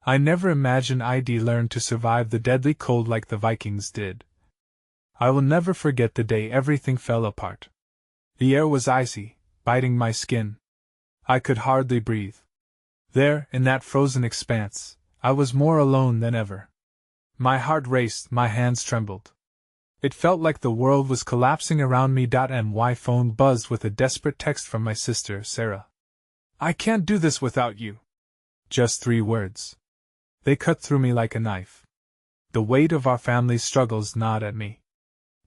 I never imagined I'd learn to survive the deadly cold like the Vikings did. I will never forget the day everything fell apart. The air was icy, biting my skin. I could hardly breathe. There, in that frozen expanse, I was more alone than ever. My heart raced, my hands trembled. It felt like the world was collapsing around me. My phone buzzed with a desperate text from my sister, Sarah. "I can't do this without you." Just 3 words. They cut through me like a knife. The weight of our family's struggles gnawed at me.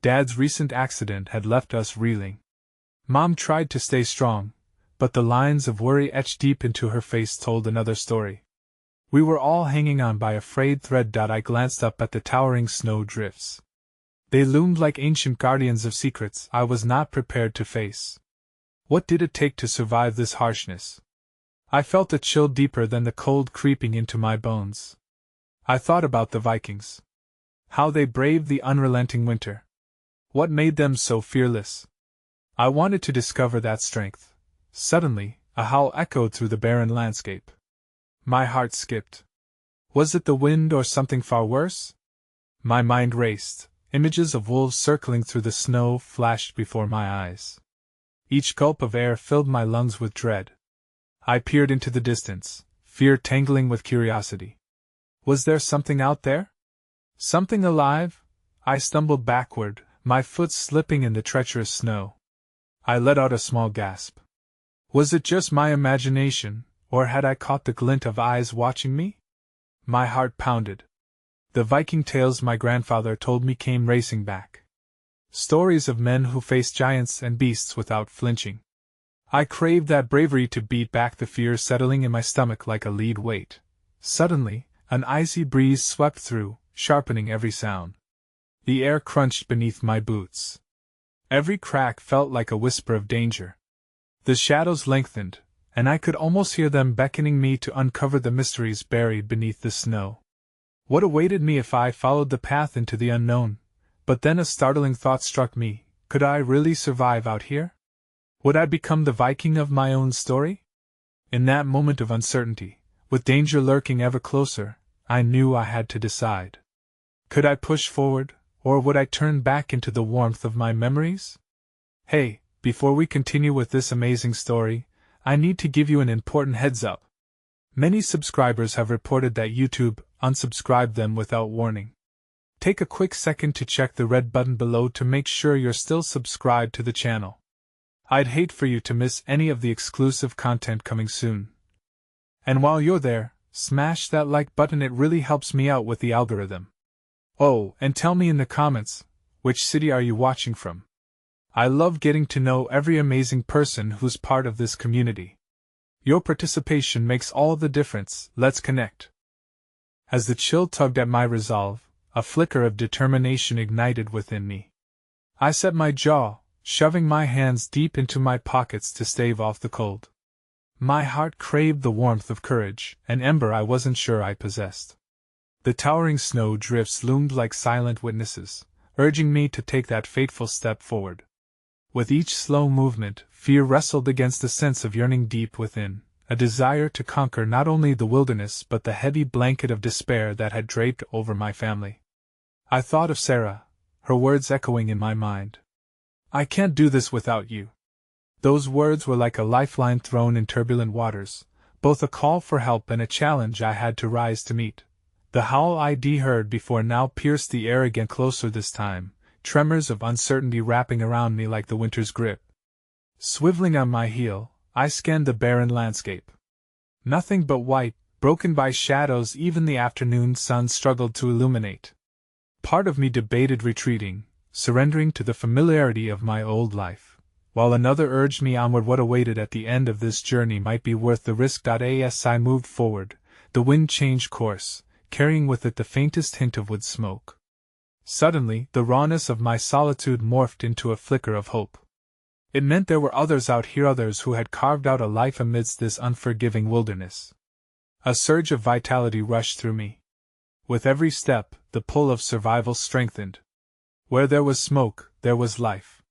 Dad's recent accident had left us reeling. Mom tried to stay strong, but the lines of worry etched deep into her face told another story. We were all hanging on by a frayed thread. I glanced up at the towering snow drifts. They loomed like ancient guardians of secrets I was not prepared to face. What did it take to survive this harshness? I felt a chill deeper than the cold creeping into my bones. I thought about the Vikings. How they braved the unrelenting winter. What made them so fearless? I wanted to discover that strength. Suddenly, a howl echoed through the barren landscape. My heart skipped. Was it the wind or something far worse? My mind raced. Images of wolves circling through the snow flashed before my eyes. Each gulp of air filled my lungs with dread. I peered into the distance, fear tangling with curiosity. Was there something out there? Something alive? I stumbled backward, my foot slipping in the treacherous snow. I let out a small gasp. Was it just my imagination, or had I caught the glint of eyes watching me? My heart pounded. The Viking tales my grandfather told me came racing back. Stories of men who faced giants and beasts without flinching. I craved that bravery to beat back the fear settling in my stomach like a lead weight. Suddenly, an icy breeze swept through, sharpening every sound. The air crunched beneath my boots. Every crack felt like a whisper of danger. The shadows lengthened, and I could almost hear them beckoning me to uncover the mysteries buried beneath the snow. What awaited me if I followed the path into the unknown? But then a startling thought struck me. Could I really survive out here? Would I become the Viking of my own story? In that moment of uncertainty, with danger lurking ever closer, I knew I had to decide. Could I push forward, or would I turn back into the warmth of my memories? Hey, before we continue with this amazing story, I need to give you an important heads up. Many subscribers have reported that YouTube unsubscribed them without warning. Take a quick second to check the red button below to make sure you're still subscribed to the channel. I'd hate for you to miss any of the exclusive content coming soon. And while you're there, smash that like button, it really helps me out with the algorithm. Oh, and tell me in the comments, which city are you watching from? I love getting to know every amazing person who's part of this community. Your participation makes all the difference. Let's connect. As the chill tugged at my resolve, a flicker of determination ignited within me. I set my jaw, shoving my hands deep into my pockets to stave off the cold. My heart craved the warmth of courage, an ember I wasn't sure I possessed. The towering snow drifts loomed like silent witnesses, urging me to take that fateful step forward. With each slow movement, fear wrestled against a sense of yearning deep within, a desire to conquer not only the wilderness but the heavy blanket of despair that had draped over my family. I thought of Sarah, her words echoing in my mind. "I can't do this without you." Those words were like a lifeline thrown in turbulent waters, both a call for help and a challenge I had to rise to meet. The howl I'd heard before now pierced the air again, closer this time, tremors of uncertainty wrapping around me like the winter's grip. Swiveling on my heel, I scanned the barren landscape. Nothing but white, broken by shadows even the afternoon sun struggled to illuminate. Part of me debated retreating, surrendering to the familiarity of my old life, while another urged me onward. What awaited at the end of this journey might be worth the risk. As I moved forward, the wind changed course, carrying with it the faintest hint of wood smoke. Suddenly, the rawness of my solitude morphed into a flicker of hope. It meant there were others out here, others who had carved out a life amidst this unforgiving wilderness. A surge of vitality rushed through me. With every step, the pull of survival strengthened. Where there was smoke, there was life.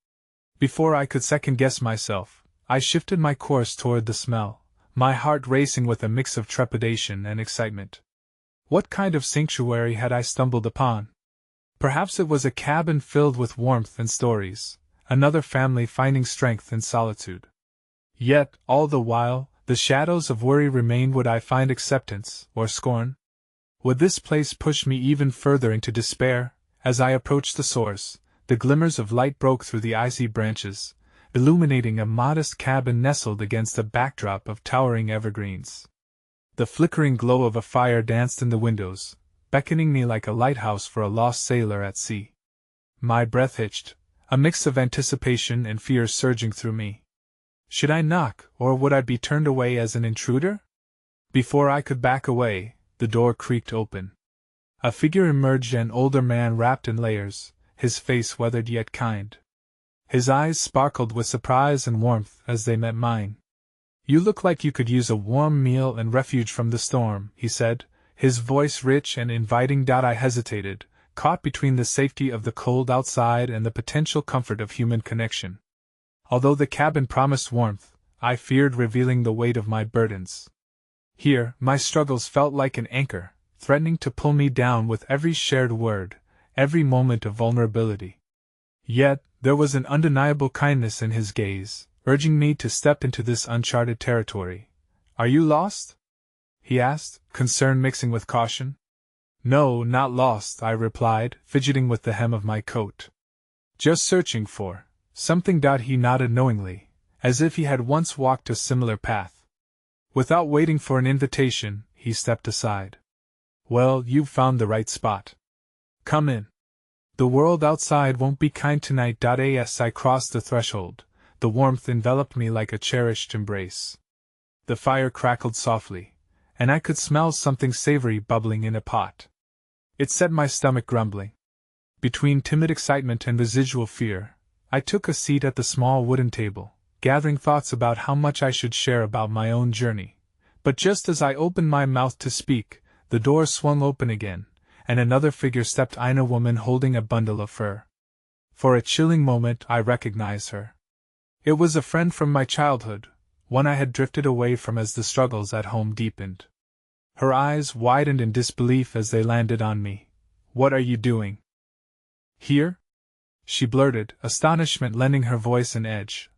Before I could second-guess myself, I shifted my course toward the smell, my heart racing with a mix of trepidation and excitement. What kind of sanctuary had I stumbled upon? Perhaps it was a cabin filled with warmth and stories, another family finding strength in solitude. Yet, all the while, the shadows of worry remained. Would I find acceptance, or scorn? Would this place push me even further into despair? As I approached the source, the glimmers of light broke through the icy branches, illuminating a modest cabin nestled against a backdrop of towering evergreens. The flickering glow of a fire danced in the windows, beckoning me like a lighthouse for a lost sailor at sea. My breath hitched, a mix of anticipation and fear surging through me. Should I knock, or would I be turned away as an intruder? Before I could back away, the door creaked open. A figure emerged, an older man wrapped in layers, his face weathered yet kind. His eyes sparkled with surprise and warmth as they met mine. "You look like you could use a warm meal and refuge from the storm," he said, his voice rich and inviting. I hesitated, caught between the safety of the cold outside and the potential comfort of human connection. Although the cabin promised warmth, I feared revealing the weight of my burdens. Here, my struggles felt like an anchor, threatening to pull me down with every shared word, every moment of vulnerability. Yet, there was an undeniable kindness in his gaze, urging me to step into this uncharted territory. "Are you lost?" he asked, concern mixing with caution. "No, not lost," I replied, fidgeting with the hem of my coat. "Just searching for something." He nodded knowingly, as if he had once walked a similar path. Without waiting for an invitation, he stepped aside. "Well, you've found the right spot. Come in. The world outside won't be kind tonight." As I crossed the threshold, the warmth enveloped me like a cherished embrace. The fire crackled softly, and I could smell something savory bubbling in a pot. It set my stomach grumbling. Between timid excitement and residual fear, I took a seat at the small wooden table, gathering thoughts about how much I should share about my own journey. But just as I opened my mouth to speak, the door swung open again, and another figure stepped in, a woman holding a bundle of fur. For a chilling moment I recognized her. It was a friend from my childhood, one I had drifted away from as the struggles at home deepened. Her eyes widened in disbelief as they landed on me. "What are you doing here?" she blurted, astonishment lending her voice an edge.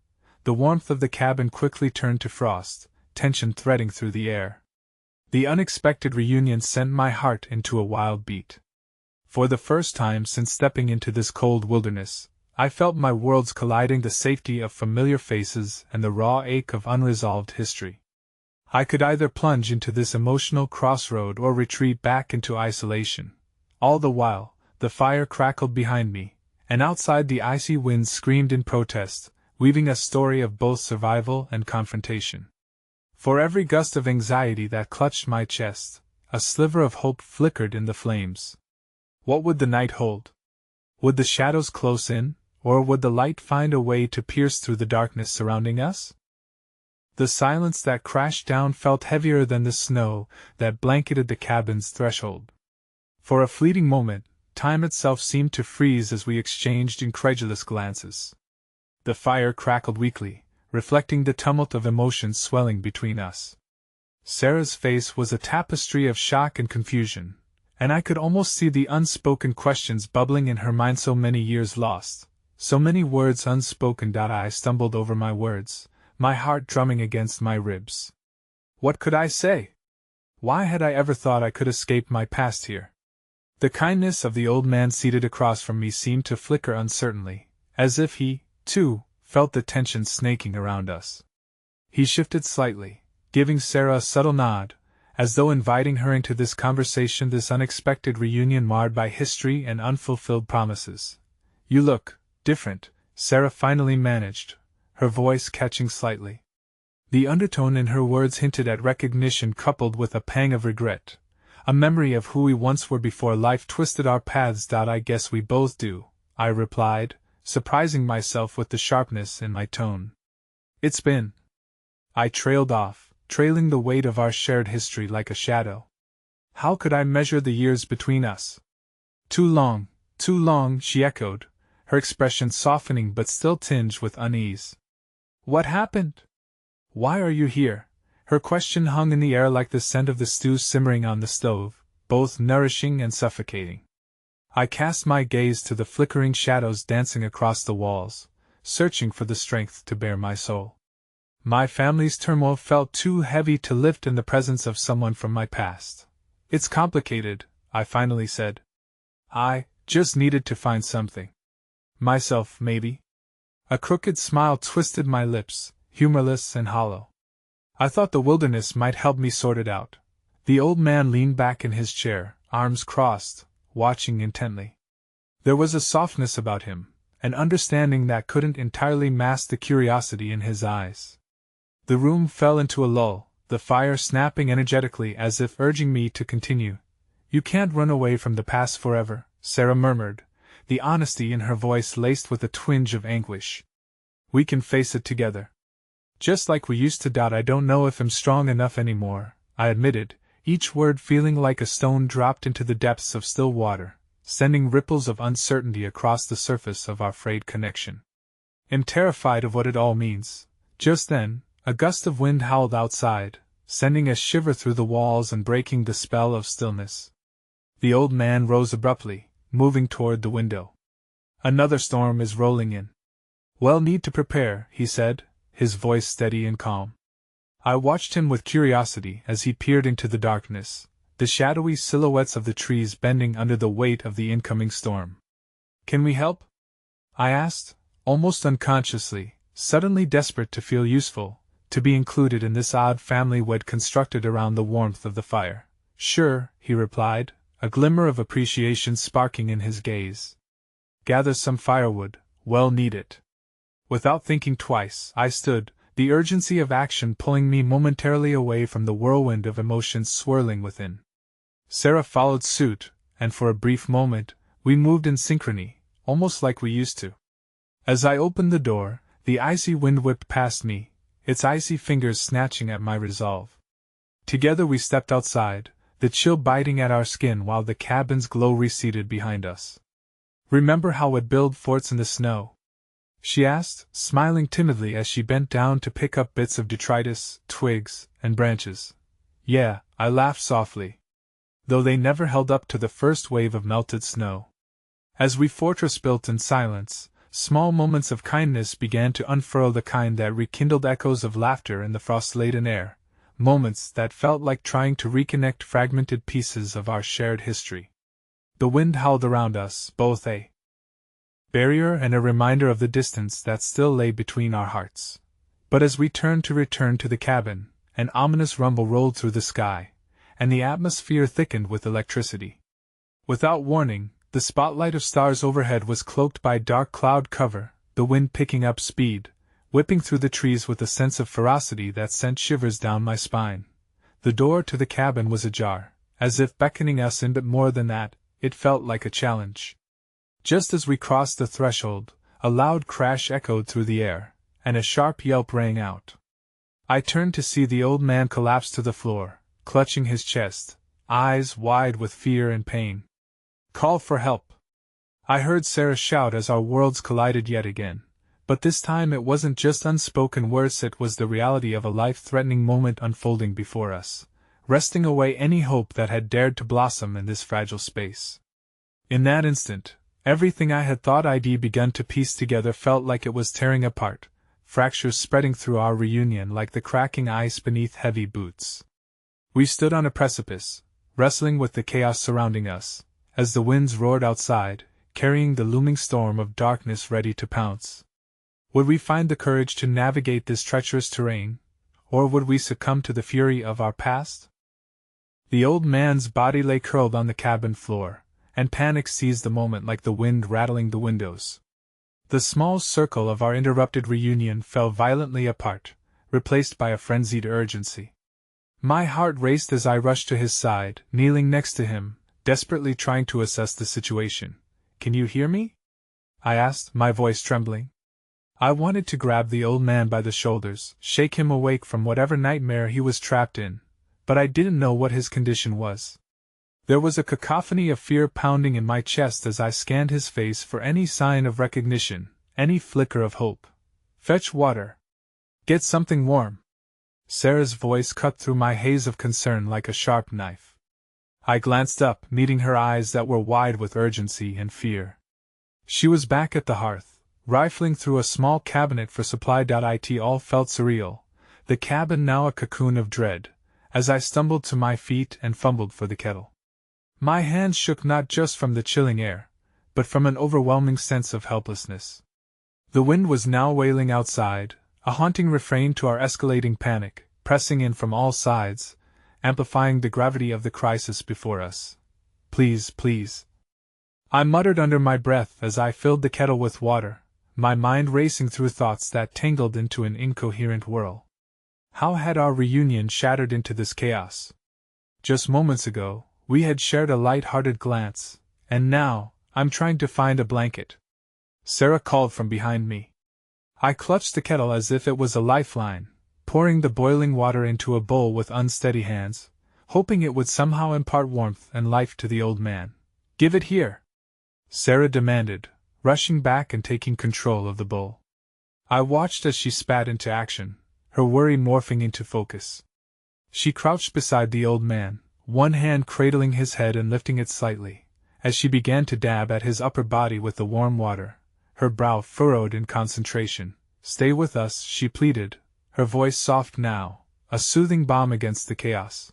The warmth of the cabin quickly turned to frost, tension threading through the air. The unexpected reunion sent my heart into a wild beat. For the first time since stepping into this cold wilderness, I felt my worlds colliding, the safety of familiar faces and the raw ache of unresolved history. I could either plunge into this emotional crossroad or retreat back into isolation. All the while, the fire crackled behind me, and outside the icy wind screamed in protest, weaving a story of both survival and confrontation. For every gust of anxiety that clutched my chest, a sliver of hope flickered in the flames. What would the night hold? Would the shadows close in, or would the light find a way to pierce through the darkness surrounding us? The silence that crashed down felt heavier than the snow that blanketed the cabin's threshold. For a fleeting moment, time itself seemed to freeze as we exchanged incredulous glances. The fire crackled weakly, reflecting the tumult of emotions swelling between us. Sarah's face was a tapestry of shock and confusion, and I could almost see the unspoken questions bubbling in her mind. So many years lost, so many words unspoken. I stumbled over my words, my heart drumming against my ribs. What could I say? Why had I ever thought I could escape my past here? The kindness of the old man seated across from me seemed to flicker uncertainly, as if he, too, felt the tension snaking around us. He shifted slightly, giving Sarah a subtle nod, as though inviting her into this conversation, this unexpected reunion marred by history and unfulfilled promises. "You look different," Sarah finally managed, her voice catching slightly. The undertone in her words hinted at recognition coupled with a pang of regret, a memory of who we once were before life twisted our paths. "I guess we both do," I replied, surprising myself with the sharpness in my tone. "It's been—" I trailed off, trailing the weight of our shared history like a shadow. How could I measure the years between us? Too long, she echoed, her expression softening but still tinged with unease. "What happened? Why are you here?" Her question hung in the air like the scent of the stew simmering on the stove, both nourishing and suffocating. I cast my gaze to the flickering shadows dancing across the walls, searching for the strength to bear my soul. My family's turmoil felt too heavy to lift in the presence of someone from my past. It's complicated, I finally said. I just needed to find something. Myself, maybe? A crooked smile twisted my lips, humorless and hollow. I thought the wilderness might help me sort it out. The old man leaned back in his chair, arms crossed, watching intently. There was a softness about him, an understanding that couldn't entirely mask the curiosity in his eyes. The room fell into a lull, the fire snapping energetically as if urging me to continue. You can't run away from the past forever, Sarah murmured, the honesty in her voice laced with a twinge of anguish. We can face it together. Just like we used to. I don't know if I'm strong enough anymore, I admitted, each word feeling like a stone dropped into the depths of still water, sending ripples of uncertainty across the surface of our frayed connection. I'm terrified of what it all means. Just then, a gust of wind howled outside, sending a shiver through the walls and breaking the spell of stillness. The old man rose abruptly, moving toward the window. Another storm is rolling in. Well, need to prepare, he said, his voice steady and calm. I watched him with curiosity as he peered into the darkness, the shadowy silhouettes of the trees bending under the weight of the incoming storm. Can we help? I asked, almost unconsciously, suddenly desperate to feel useful, to be included in this odd family web constructed around the warmth of the fire. Sure, he replied, a glimmer of appreciation sparking in his gaze. Gather some firewood, well need it. Without thinking twice, I stood, the urgency of action pulling me momentarily away from the whirlwind of emotions swirling within. Sarah followed suit, and for a brief moment, we moved in synchrony, almost like we used to. As I opened the door, the icy wind whipped past me, its icy fingers snatching at my resolve. Together we stepped outside, the chill biting at our skin while the cabin's glow receded behind us. Remember how we'd build forts in the snow? She asked, smiling timidly as she bent down to pick up bits of detritus, twigs, and branches. Yeah, I laughed softly. Though they never held up to the first wave of melted snow. As we fortress built in silence, small moments of kindness began to unfurl, the kind that rekindled echoes of laughter in the frost-laden air, moments that felt like trying to reconnect fragmented pieces of our shared history. The wind howled around us, both a barrier and a reminder of the distance that still lay between our hearts. But as we turned to return to the cabin, an ominous rumble rolled through the sky, and the atmosphere thickened with electricity. Without warning, the spotlight of stars overhead was cloaked by dark cloud cover, the wind picking up speed, whipping through the trees with a sense of ferocity that sent shivers down my spine. The door to the cabin was ajar, as if beckoning us in, but more than that, it felt like a challenge. Just as we crossed the threshold, a loud crash echoed through the air, and a sharp yelp rang out. I turned to see the old man collapse to the floor, clutching his chest, eyes wide with fear and pain. Call for help! I heard Sarah shout as our worlds collided yet again, but this time it wasn't just unspoken words, it was the reality of a life-threatening moment unfolding before us, wresting away any hope that had dared to blossom in this fragile space. In that instant, everything I had thought I'd begun to piece together felt like it was tearing apart, fractures spreading through our reunion like the cracking ice beneath heavy boots. We stood on a precipice, wrestling with the chaos surrounding us, as the winds roared outside, carrying the looming storm of darkness ready to pounce. Would we find the courage to navigate this treacherous terrain, or would we succumb to the fury of our past? The old man's body lay curled on the cabin floor, and panic seized the moment like the wind rattling the windows. The small circle of our interrupted reunion fell violently apart, replaced by a frenzied urgency. My heart raced as I rushed to his side, kneeling next to him, desperately trying to assess the situation. Can you hear me? I asked, my voice trembling. I wanted to grab the old man by the shoulders, shake him awake from whatever nightmare he was trapped in, but I didn't know what his condition was. There was a cacophony of fear pounding in my chest as I scanned his face for any sign of recognition, any flicker of hope. Fetch water. Get something warm. Sarah's voice cut through my haze of concern like a sharp knife. I glanced up, meeting her eyes that were wide with urgency and fear. She was back at the hearth, rifling through a small cabinet for supply. It all felt surreal, the cabin now a cocoon of dread, as I stumbled to my feet and fumbled for the kettle. My hands shook not just from the chilling air, but from an overwhelming sense of helplessness. The wind was now wailing outside, a haunting refrain to our escalating panic, pressing in from all sides, amplifying the gravity of the crisis before us. Please, please. I muttered under my breath as I filled the kettle with water, my mind racing through thoughts that tangled into an incoherent whirl. How had our reunion shattered into this chaos? Just moments ago, we had shared a light-hearted glance, and now, I'm trying to find a blanket. Sarah called from behind me. I clutched the kettle as if it was a lifeline, pouring the boiling water into a bowl with unsteady hands, hoping it would somehow impart warmth and life to the old man. Give it here, Sarah demanded, rushing back and taking control of the bowl. I watched as she spat into action, her worry morphing into focus. She crouched beside the old man, one hand cradling his head and lifting it slightly, as she began to dab at his upper body with the warm water, her brow furrowed in concentration. Stay with us, she pleaded, her voice soft now, a soothing balm against the chaos.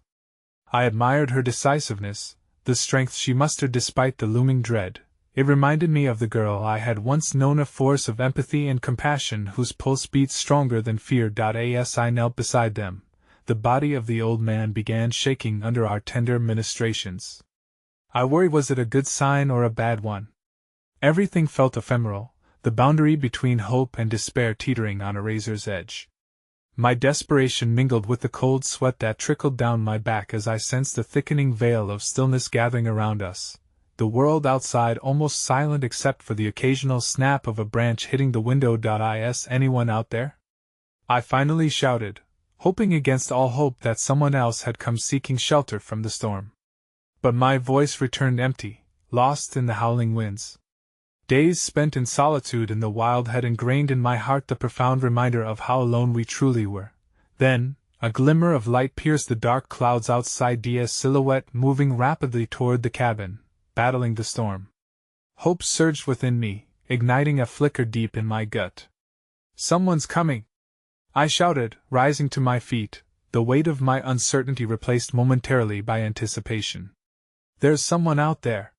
I admired her decisiveness, the strength she mustered despite the looming dread. It reminded me of the girl I had once known, a force of empathy and compassion whose pulse beat stronger than fear. As I knelt beside them, the body of the old man began shaking under our tender ministrations. I worried, was it a good sign or a bad one? Everything felt ephemeral, the boundary between hope and despair teetering on a razor's edge. My desperation mingled with the cold sweat that trickled down my back as I sensed a thickening veil of stillness gathering around us, the world outside almost silent except for the occasional snap of a branch hitting the window. Is anyone out there? I finally shouted, hoping against all hope that someone else had come seeking shelter from the storm. But my voice returned empty, lost in the howling winds. Days spent in solitude in the wild had ingrained in my heart the profound reminder of how alone we truly were. Then, a glimmer of light pierced the dark clouds outside. Silhouette moving rapidly toward the cabin, battling the storm. Hope surged within me, igniting a flicker deep in my gut. Someone's coming! I shouted, rising to my feet, the weight of my uncertainty replaced momentarily by anticipation. There's someone out there!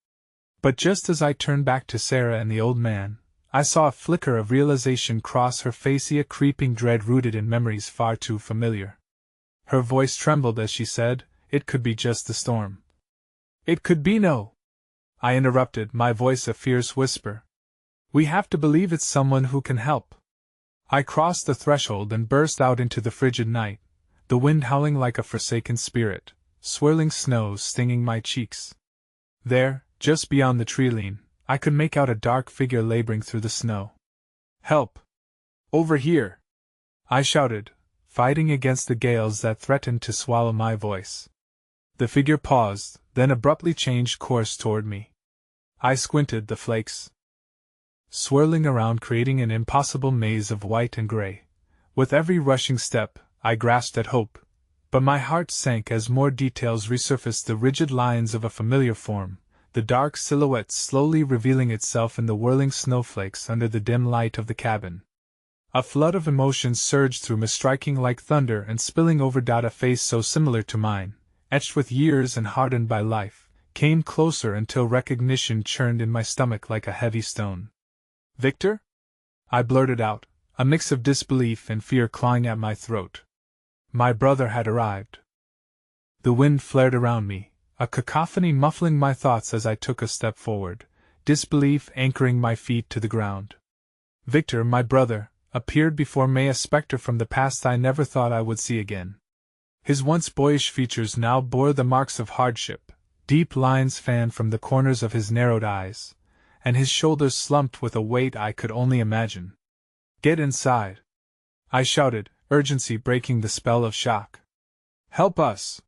But just as I turned back to Sarah and the old man, I saw a flicker of realization cross her face, a creeping dread rooted in memories far too familiar. Her voice trembled as she said, "It could be just the storm." "It could be no," I interrupted, my voice a fierce whisper. "We have to believe it's someone who can help." I crossed the threshold and burst out into the frigid night, the wind howling like a forsaken spirit, swirling snow stinging my cheeks. There, just beyond the tree-line, I could make out a dark figure laboring through the snow. "Help! Over here!" I shouted, fighting against the gales that threatened to swallow my voice. The figure paused, then abruptly changed course toward me. I squinted, the flakes swirling around, creating an impossible maze of white and gray. With every rushing step, I grasped at hope, but my heart sank as more details resurfaced, the rigid lines of a familiar form, the dark silhouette slowly revealing itself in the whirling snowflakes under the dim light of the cabin. A flood of emotions surged through me, striking like thunder and spilling over. A face so similar to mine, etched with years and hardened by life, came closer until recognition churned in my stomach like a heavy stone. "Victor?" I blurted out, a mix of disbelief and fear clawing at my throat. My brother had arrived. The wind flared around me, a cacophony muffling my thoughts as I took a step forward, disbelief anchoring my feet to the ground. Victor, my brother, appeared before me, a specter from the past I never thought I would see again. His once boyish features now bore the marks of hardship, deep lines fanned from the corners of his narrowed eyes, and his shoulders slumped with a weight I could only imagine. "Get inside!" I shouted, urgency breaking the spell of shock. "Help us!"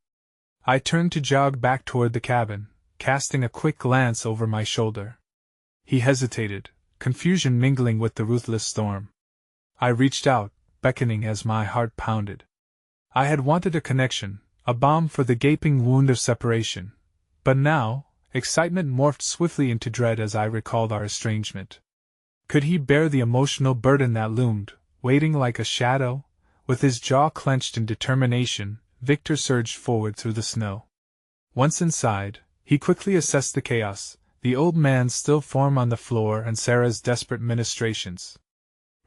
I turned to jog back toward the cabin, casting a quick glance over my shoulder. He hesitated, confusion mingling with the ruthless storm. I reached out, beckoning as my heart pounded. I had wanted a connection, a balm for the gaping wound of separation, But now, excitement morphed swiftly into dread as I recalled our estrangement. Could he bear the emotional burden that loomed, waiting like a shadow? With his jaw clenched in determination, Victor surged forward through the snow. Once inside, he quickly assessed the chaos, the old man's still form on the floor and Sarah's desperate ministrations.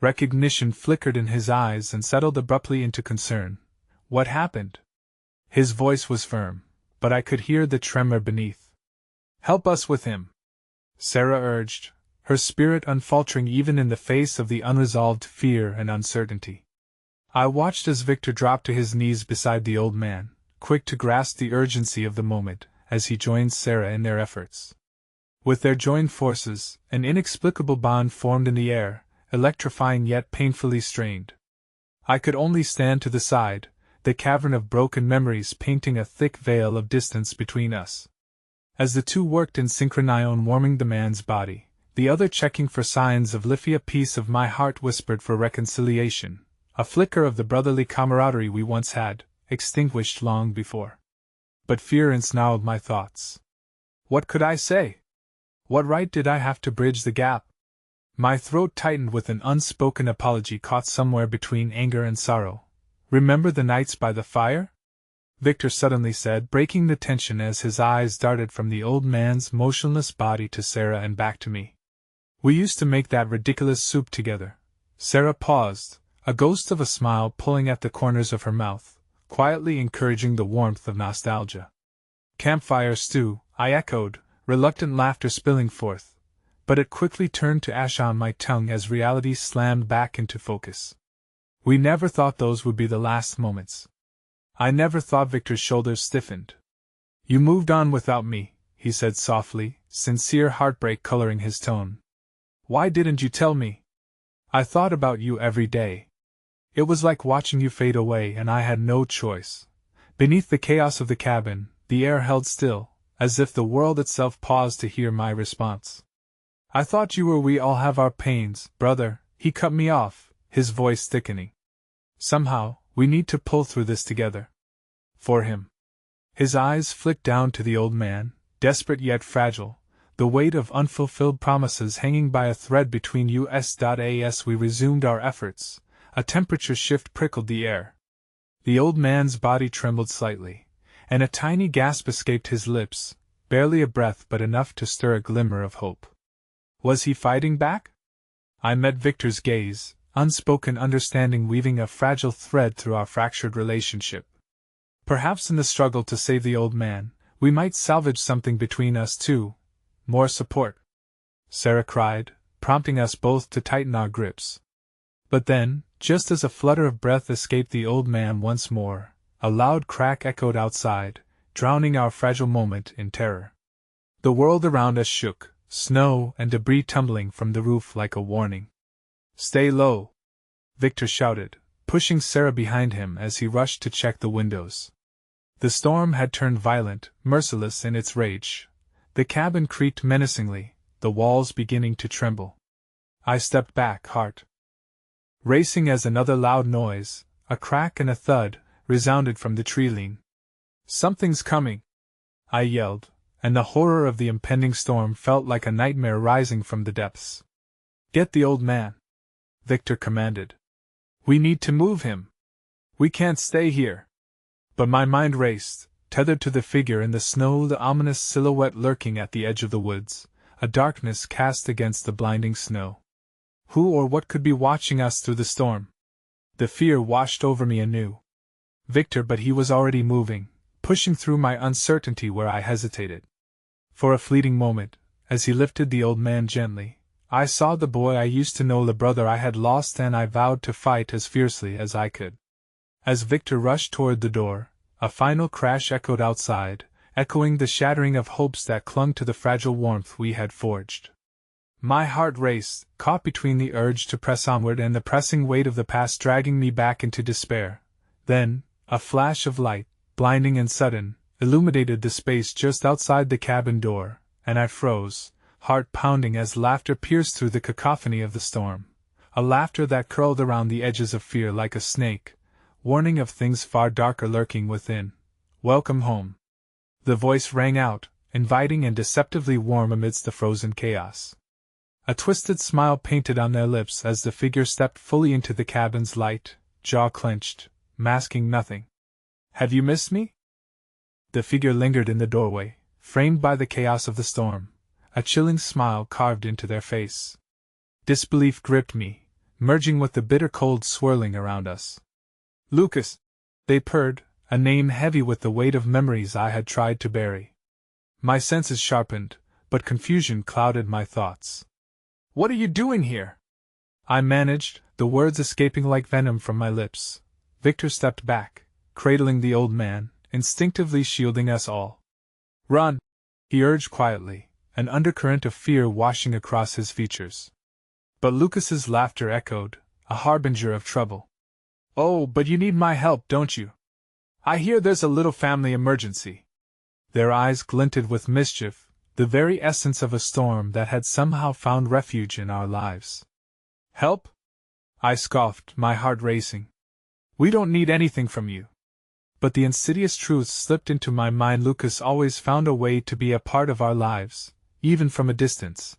Recognition flickered in his eyes and settled abruptly into concern. What happened? His voice was firm, but I could hear the tremor beneath. Help us with him, Sarah urged, her spirit unfaltering even in the face of the unresolved fear and uncertainty. I watched as Victor dropped to his knees beside the old man, quick to grasp the urgency of the moment, as he joined Sarah in their efforts. With their joined forces, an inexplicable bond formed in the air, electrifying yet painfully strained. I could only stand to the side, the cavern of broken memories painting a thick veil of distance between us. As the two worked in synchronization, warming the man's body, the other checking for signs of life, a piece of my heart whispered for reconciliation, a flicker of the brotherly camaraderie we once had, extinguished long before. But fear ensnarled my thoughts. What could I say? What right did I have to bridge the gap? My throat tightened with an unspoken apology caught somewhere between anger and sorrow. Remember the nights by the fire? Victor suddenly said, breaking the tension as his eyes darted from the old man's motionless body to Sarah and back to me. We used to make that ridiculous soup together. Sarah paused, a ghost of a smile pulling at the corners of her mouth, quietly encouraging the warmth of nostalgia. Campfire stew, I echoed, reluctant laughter spilling forth, but it quickly turned to ash on my tongue as reality slammed back into focus. We never thought those would be the last moments. I never thought. Victor's shoulders stiffened. You moved on without me, he said softly, sincere heartbreak coloring his tone. Why didn't you tell me? I thought about you every day. It was like watching you fade away, and I had no choice. Beneath the chaos of the cabin, the air held still, as if the world itself paused to hear my response. I thought you were. We all have our pains, brother, he cut me off, his voice thickening. Somehow, we need to pull through this together. For him. His eyes flicked down to the old man, desperate yet fragile, the weight of unfulfilled promises hanging by a thread between us. As we resumed our efforts, a temperature shift prickled the air. The old man's body trembled slightly, and a tiny gasp escaped his lips, barely a breath but enough to stir a glimmer of hope. Was he fighting back? I met Victor's gaze, unspoken understanding weaving a fragile thread through our fractured relationship. Perhaps in the struggle to save the old man, we might salvage something between us too. More support, Sarah cried, prompting us both to tighten our grips. But then, just as a flutter of breath escaped the old man once more, a loud crack echoed outside, drowning our fragile moment in terror. The world around us shook, snow and debris tumbling from the roof like a warning. Stay low, Victor shouted, pushing Sarah behind him as he rushed to check the windows. The storm had turned violent, merciless in its rage. The cabin creaked menacingly, the walls beginning to tremble. I stepped back, heart racing as another loud noise, a crack and a thud, resounded from the tree-line. Something's coming, I yelled, and the horror of the impending storm felt like a nightmare rising from the depths. Get the old man, Victor commanded. We need to move him. We can't stay here. But my mind raced, tethered to the figure in the snow, the ominous silhouette lurking at the edge of the woods, a darkness cast against the blinding snow. Who or what could be watching us through the storm? The fear washed over me anew. Victor, but he was already moving, pushing through my uncertainty where I hesitated. For a fleeting moment, as he lifted the old man gently, I saw the boy I used to know, the brother I had lost, and I vowed to fight as fiercely as I could. As Victor rushed toward the door, a final crash echoed outside, echoing the shattering of hopes that clung to the fragile warmth we had forged. My heart raced, caught between the urge to press onward and the pressing weight of the past dragging me back into despair. Then, a flash of light, blinding and sudden, illuminated the space just outside the cabin door, and I froze, heart pounding as laughter pierced through the cacophony of the storm. A laughter that curled around the edges of fear like a snake, warning of things far darker lurking within. Welcome home. The voice rang out, inviting and deceptively warm amidst the frozen chaos. A twisted smile painted on their lips as the figure stepped fully into the cabin's light, jaw clenched, masking nothing. "Have you missed me?" The figure lingered in the doorway, framed by the chaos of the storm, a chilling smile carved into their face. Disbelief gripped me, merging with the bitter cold swirling around us. "Lucas!" they purred, a name heavy with the weight of memories I had tried to bury. My senses sharpened, but confusion clouded my thoughts. "What are you doing here?" I managed, the words escaping like venom from my lips. Victor stepped back, cradling the old man, instinctively shielding us all. "Run!" he urged quietly, an undercurrent of fear washing across his features. But Lucas's laughter echoed, a harbinger of trouble. "Oh, but you need my help, don't you? I hear there's a little family emergency." Their eyes glinted with mischief, the very essence of a storm that had somehow found refuge in our lives. "Help?" I scoffed, my heart racing. "We don't need anything from you." But the insidious truth slipped into my mind. Lucas always found a way to be a part of our lives, even from a distance,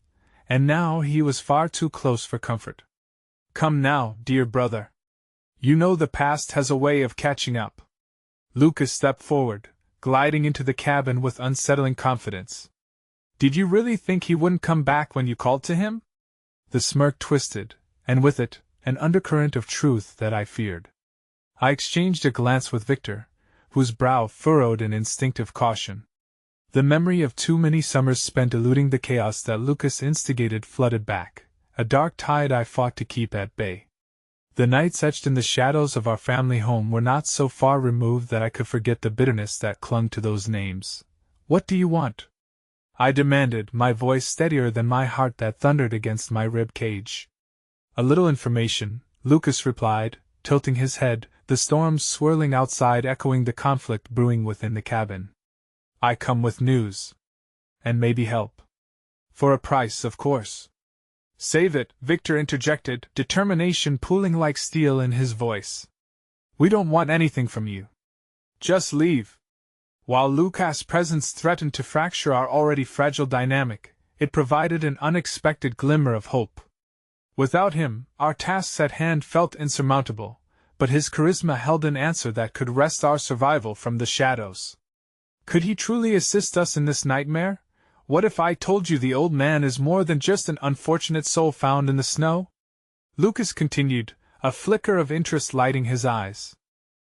and now he was far too close for comfort. "Come now, dear brother. You know the past has a way of catching up." Lucas stepped forward, gliding into the cabin with unsettling confidence. "Did you really think he wouldn't come back when you called to him?" The smirk twisted, and with it, an undercurrent of truth that I feared. I exchanged a glance with Victor, whose brow furrowed in instinctive caution. The memory of too many summers spent eluding the chaos that Lucas instigated flooded back, a dark tide I fought to keep at bay. The nights etched in the shadows of our family home were not so far removed that I could forget the bitterness that clung to those names. "What do you want?" I demanded, my voice steadier than my heart that thundered against my rib cage. "A little information," Lucas replied, tilting his head, the storm swirling outside echoing the conflict brewing within the cabin. "I come with news. And maybe help. For a price, of course." "Save it," Victor interjected, determination pooling like steel in his voice. "We don't want anything from you. Just leave." While Lucas' presence threatened to fracture our already fragile dynamic, it provided an unexpected glimmer of hope. Without him, our tasks at hand felt insurmountable, but his charisma held an answer that could wrest our survival from the shadows. Could he truly assist us in this nightmare? What if I told you the old man is more than just an unfortunate soul found in the snow? Lucas continued, a flicker of interest lighting his eyes.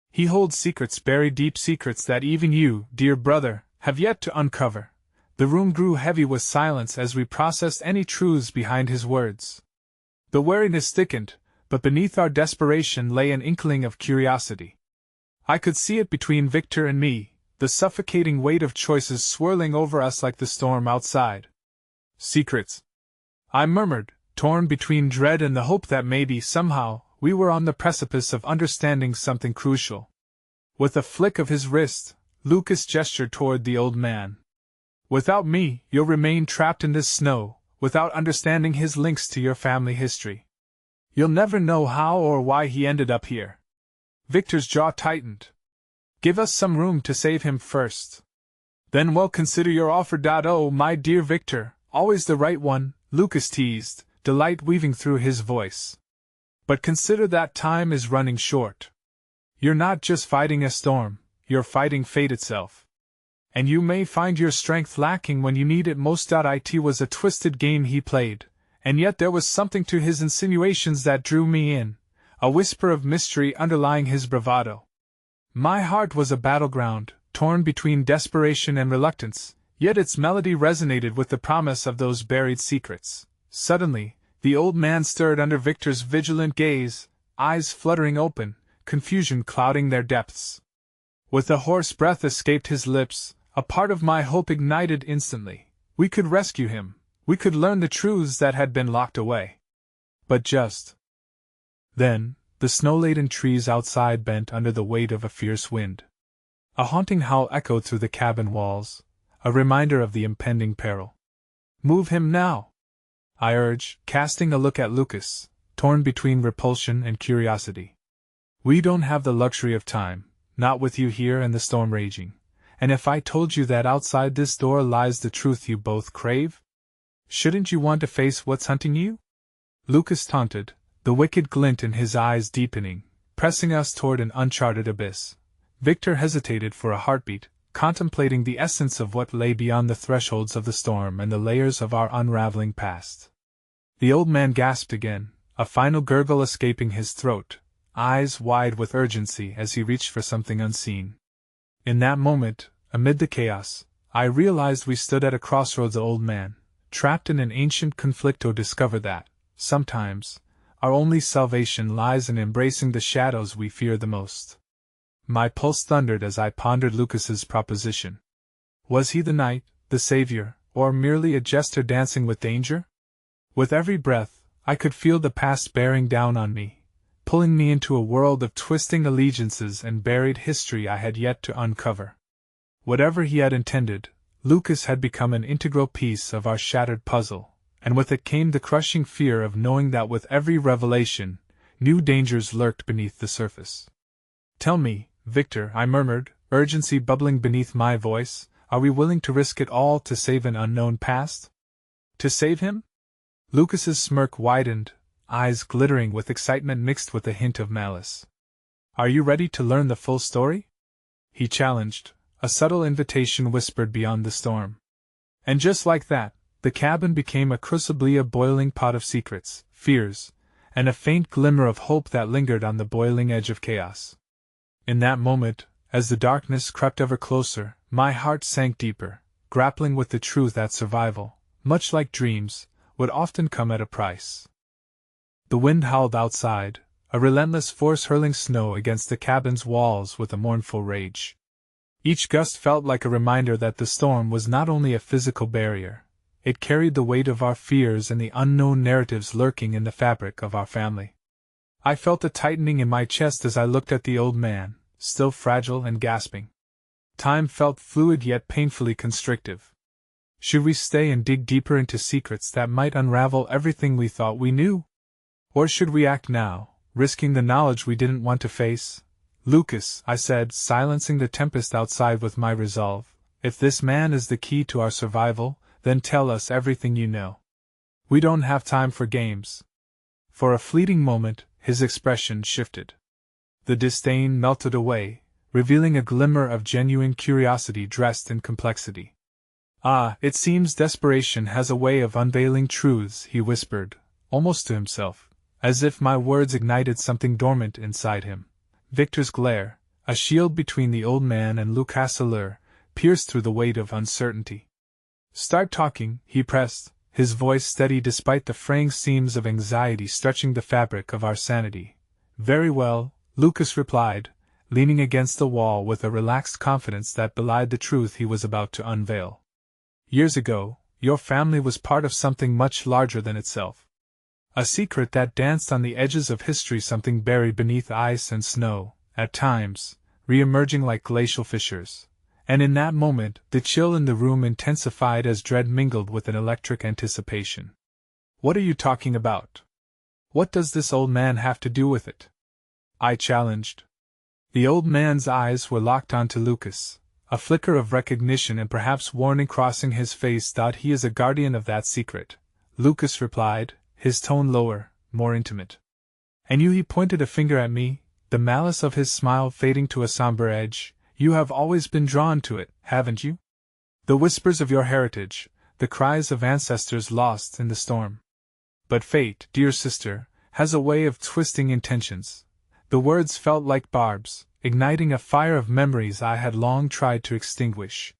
He holds secrets, buried deep secrets that even you, dear brother, have yet to uncover. The room grew heavy with silence as we processed any truths behind his words. The wariness thickened, but beneath our desperation lay an inkling of curiosity. I could see it between Victor and me, the suffocating weight of choices swirling over us like the storm outside. "Secrets," I murmured, torn between dread and the hope that maybe, somehow, we were on the precipice of understanding something crucial. With a flick of his wrist, Lucas gestured toward the old man. "Without me, you'll remain trapped in this snow, without understanding his links to your family history. You'll never know how or why he ended up here." Victor's jaw tightened. "Give us some room to save him first. Then we'll consider your offer. Oh, my dear Victor, always the right one," Lucas teased, delight weaving through his voice. "But consider that time is running short. You're not just fighting a storm, you're fighting fate itself. And you may find your strength lacking when you need it most. It was a twisted game he played, and yet there was something to his insinuations that drew me in, a whisper of mystery underlying his bravado. My heart was a battleground, torn between desperation and reluctance, yet its melody resonated with the promise of those buried secrets. Suddenly, the old man stirred under Victor's vigilant gaze, eyes fluttering open, confusion clouding their depths. With a hoarse breath escaped his lips, a part of my hope ignited instantly. We could rescue him. We could learn the truths that had been locked away. But just then, the snow-laden trees outside bent under the weight of a fierce wind. A haunting howl echoed through the cabin walls, a reminder of the impending peril. "Move him now," I urged, casting a look at Lucas, torn between repulsion and curiosity. "We don't have the luxury of time, not with you here and the storm raging, And if I told you that outside this door lies the truth you both crave? Shouldn't you want to face what's hunting you? Lucas taunted, the wicked glint in his eyes deepening, pressing us toward an uncharted abyss. Victor hesitated for a heartbeat, contemplating the essence of what lay beyond the thresholds of the storm and the layers of our unraveling past. The old man gasped again, a final gurgle escaping his throat, eyes wide with urgency as he reached for something unseen. In that moment, amid the chaos, I realized we stood at a crossroads. The old man, trapped in an ancient conflicto, discovered that, sometimes, our only salvation lies in embracing the shadows we fear the most. My pulse thundered as I pondered Lucas's proposition. Was he the knight, the savior, or merely a jester dancing with danger? With every breath, I could feel the past bearing down on me, pulling me into a world of twisting allegiances and buried history I had yet to uncover. Whatever he had intended, Lucas had become an integral piece of our shattered puzzle, and with it came the crushing fear of knowing that with every revelation, new dangers lurked beneath the surface. Tell me, Victor, I murmured, urgency bubbling beneath my voice, are we willing to risk it all to save an unknown past? To save him? Lucas's smirk widened, eyes glittering with excitement mixed with a hint of malice. Are you ready to learn the full story? He challenged, a subtle invitation whispered beyond the storm. And just like that, the cabin became a crucible, a boiling pot of secrets, fears, and a faint glimmer of hope that lingered on the boiling edge of chaos. In that moment, as the darkness crept ever closer, my heart sank deeper, grappling with the truth that survival, much like dreams, would often come at a price. The wind howled outside, a relentless force hurling snow against the cabin's walls with a mournful rage. Each gust felt like a reminder that the storm was not only a physical barrier, it carried the weight of our fears and the unknown narratives lurking in the fabric of our family. I felt a tightening in my chest as I looked at the old man, still fragile and gasping. Time felt fluid yet painfully constrictive. Should we stay and dig deeper into secrets that might unravel everything we thought we knew? Or should we act now, risking the knowledge we didn't want to face? Lucas, I said, silencing the tempest outside with my resolve, if this man is the key to our survival, then tell us everything you know. We don't have time for games. For a fleeting moment, his expression shifted. The disdain melted away, revealing a glimmer of genuine curiosity dressed in complexity. Ah, it seems desperation has a way of unveiling truths, he whispered, almost to himself, as if my words ignited something dormant inside him. Victor's glare, a shield between the old man and Lucas' allure, pierced through the weight of uncertainty. Start talking, he pressed, his voice steady despite the fraying seams of anxiety stretching the fabric of our sanity. Very well, Lucas replied, leaning against the wall with a relaxed confidence that belied the truth he was about to unveil. Years ago, your family was part of something much larger than itself. A secret that danced on the edges of history, something buried beneath ice and snow, at times, re-emerging like glacial fissures. And in that moment, the chill in the room intensified as dread mingled with an electric anticipation. What are you talking about? What does this old man have to do with it? I challenged. The old man's eyes were locked onto Lucas, a flicker of recognition and perhaps warning crossing his face. He is a guardian of that secret, Lucas replied, his tone lower, more intimate. And you, he pointed a finger at me, the malice of his smile fading to a somber edge. You have always been drawn to it, haven't you? The whispers of your heritage, the cries of ancestors lost in the storm. But fate, dear sister, has a way of twisting intentions. The words felt like barbs, igniting a fire of memories I had long tried to extinguish.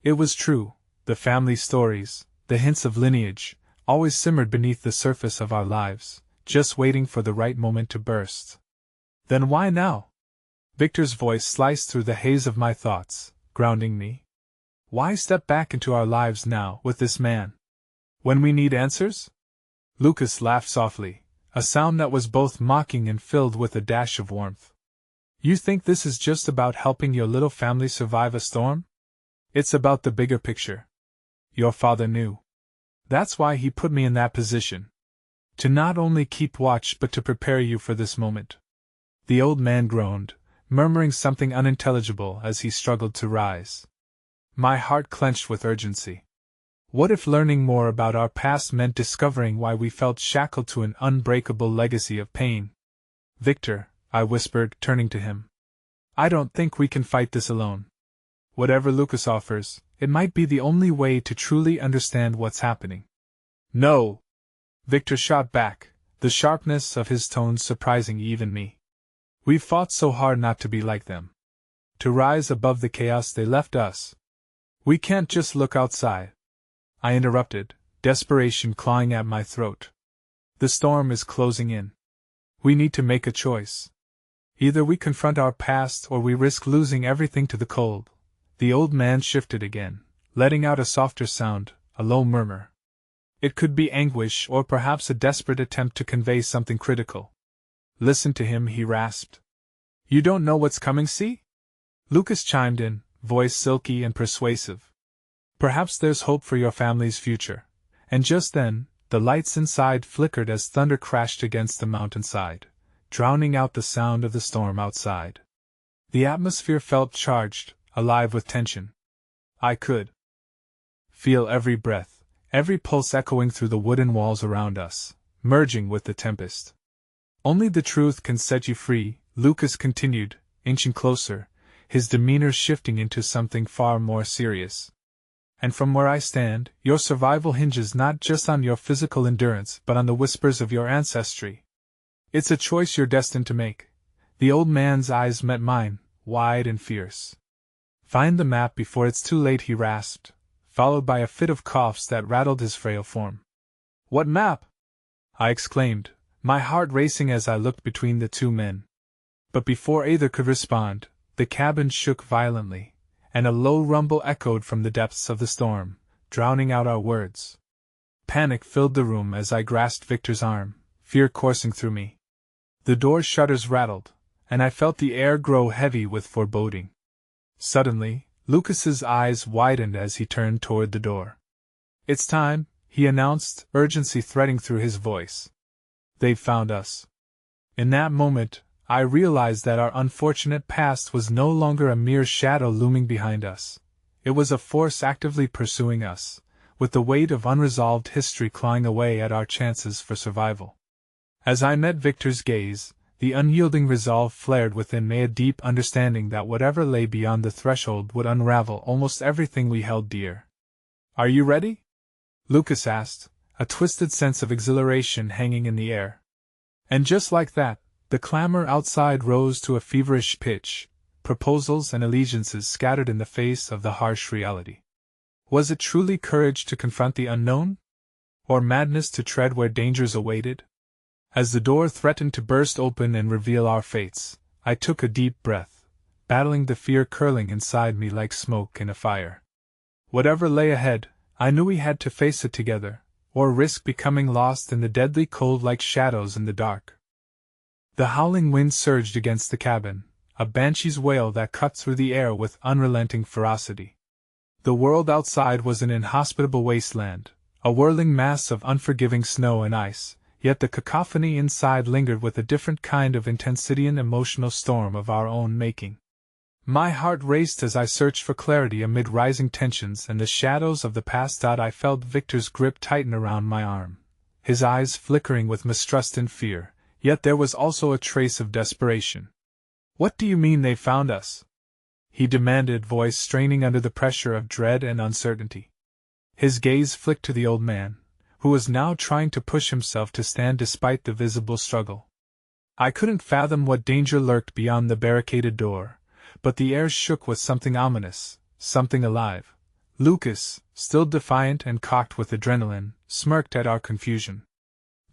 It was true, the family stories, the hints of lineage, always simmered beneath the surface of our lives, just waiting for the right moment to burst. Then why now? Victor's voice sliced through the haze of my thoughts, grounding me. Why step back into our lives now with this man? When we need answers? Lucas laughed softly, a sound that was both mocking and filled with a dash of warmth. You think this is just about helping your little family survive a storm? It's about the bigger picture. Your father knew. That's why he put me in that position. To not only keep watch but to prepare you for this moment. The old man groaned, murmuring something unintelligible as he struggled to rise. My heart clenched with urgency. What if learning more about our past meant discovering why we felt shackled to an unbreakable legacy of pain? Victor, I whispered, turning to him. I don't think we can fight this alone. Whatever Lucas offers, it might be the only way to truly understand what's happening. No! Victor shot back, the sharpness of his tones surprising even me. We've fought so hard not to be like them. To rise above the chaos they left us. We can't just look outside. I interrupted, desperation clawing at my throat. The storm is closing in. We need to make a choice. Either we confront our past or we risk losing everything to the cold. The old man shifted again, letting out a softer sound, a low murmur. It could be anguish or perhaps a desperate attempt to convey something critical. Listen to him, he rasped. You don't know what's coming, see? Lucas chimed in, voice silky and persuasive. Perhaps there's hope for your family's future. And just then, the lights inside flickered as thunder crashed against the mountainside, drowning out the sound of the storm outside. The atmosphere felt charged, alive with tension. I could feel every breath, every pulse echoing through the wooden walls around us, merging with the tempest. Only the truth can set you free, Lucas continued, inching closer, his demeanor shifting into something far more serious. And from where I stand, your survival hinges not just on your physical endurance but on the whispers of your ancestry. It's a choice you're destined to make. The old man's eyes met mine, wide and fierce. Find the map before it's too late, he rasped, followed by a fit of coughs that rattled his frail form. What map? I exclaimed, my heart racing as I looked between the two men. But before either could respond, the cabin shook violently, and a low rumble echoed from the depths of the storm, drowning out our words. Panic filled the room as I grasped Victor's arm, fear coursing through me. The door's shutters rattled, and I felt the air grow heavy with foreboding. Suddenly, Lucas's eyes widened as he turned toward the door. It's time, he announced, urgency threading through his voice. They've found us. In that moment, I realized that our unfortunate past was no longer a mere shadow looming behind us. It was a force actively pursuing us, with the weight of unresolved history clawing away at our chances for survival. As I met Victor's gaze, the unyielding resolve flared within me, a deep understanding that whatever lay beyond the threshold would unravel almost everything we held dear. Are you ready? Lucas asked, a twisted sense of exhilaration hanging in the air. And just like that, the clamor outside rose to a feverish pitch, proposals and allegiances scattered in the face of the harsh reality. Was it truly courage to confront the unknown? Or madness to tread where dangers awaited? As the door threatened to burst open and reveal our fates, I took a deep breath, battling the fear curling inside me like smoke in a fire. Whatever lay ahead, I knew we had to face it together, or risk becoming lost in the deadly cold like shadows in the dark. The howling wind surged against the cabin, a banshee's wail that cut through the air with unrelenting ferocity. The world outside was an inhospitable wasteland, a whirling mass of unforgiving snow and ice, yet the cacophony inside lingered with a different kind of intensity, an emotional storm of our own making. My heart raced as I searched for clarity amid rising tensions and the shadows of the past. I felt Victor's grip tighten around my arm, his eyes flickering with mistrust and fear, yet there was also a trace of desperation. What do you mean they found us? He demanded, voice straining under the pressure of dread and uncertainty. His gaze flicked to the old man, who was now trying to push himself to stand despite the visible struggle. I couldn't fathom what danger lurked beyond the barricaded door, but the air shook with something ominous, something alive. Lucas, still defiant and cocked with adrenaline, smirked at our confusion.